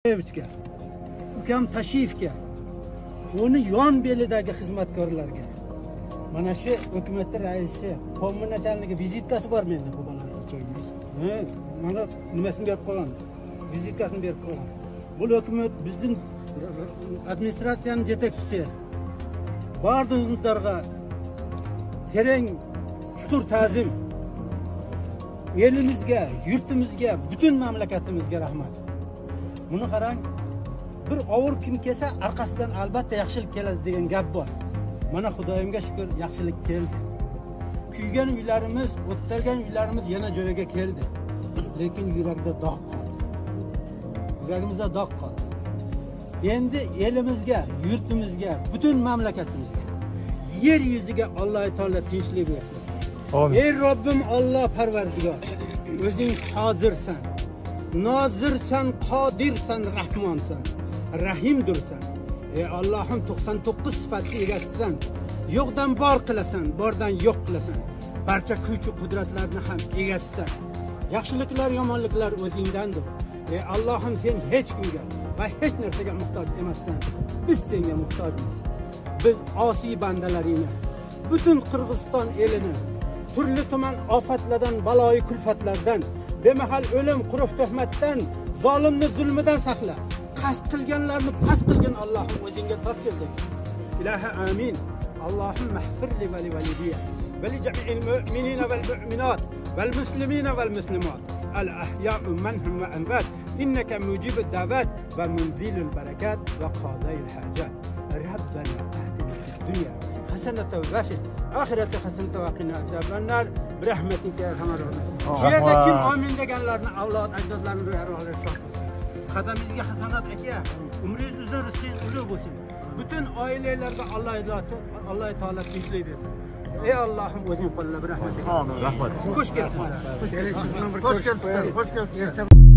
Ukam Tashiyevga, uni yon belidagi xizmatkorlarga, mana shu hukumat raisi, qo'mmi nachalnigi vizitkasi bor menda bu bolalar. Mana nimasini berib qo'ygan, vizitkasini berib qo'ygan. Bu hukumat bizning administratsiyaning yetakchisi. Bardığımızlarga tereng chuqur ta'zim. Elimizga, yurtimizga, butun mamlakatimizga rahmat. Buni qarang, bir og'ir kim kelsa orqasidan albatta yaxshilik keladi degan gap bor. Mana Xudoyimga shukr, yaxshilik keldi. Kuygan uylarimiz, o'ttirgan uylarimiz yana joyiga keldi. Lekin yurakda dog' qoldi. Yuragimizda dog' qoldi. Endi elimizga, yurtimizga, butun mamlakatimizga, yer yuziga Alloh taolo tinchlik bersin. Amin. Ey Robbim Alloh Parvardigor, o'zing hozirsan, nozirsan, qodirsan, rahmonsan, rahimdirsan. Ey Allohim 99 sifatga egasisan. Yo'qdan bor qilasan, bordan yo'q qilasan. Barcha kuch va qudratlarni ham egasisan. Yaxshiliklar, yomonliklar o'zingdandir. Ey Allohim, sen hech kimga va hech narsaga muhtoj emassan. Biz senga muhtojmiz. Biz osiy bandalaringni, butun Qirg'iziston elini turli tuman ofatlardan, baloyi kulfatlardan, bemahal o'lim, quruq tuhmatdan, zolimni zulmidan saqla. Qasd qilganlarni past qilgin Allohim, o'zingga topshirdik. Ilohi amin. Allohim mahfirli va li validiyya va li jami'il mu'minina val mu'minat val muslimina val muslimat al ahya'u minhum wa amwat innaka mujibud da'wat va munzilul barakat va qada'il hajat. Rabbana atina fid dunya hasanatan wa fil akhirati hasanatan wa qina azaban nar bi rahmatika ya arhamar rohimin. Shu yerda kim amin deganlarni avlod ajdodlarini ro'yxatga olish qadamingizga hasanat aka, umringiz uzun, rizqingiz ulug' bo'lsin. Bütün ailelerinde Allah Teala tinchlik bersin. Ey Allah'ım o'zing qo'llab rahmat et. Amin. Rahmat. Hoş geldin. Hoş geldin. Hoş geldin.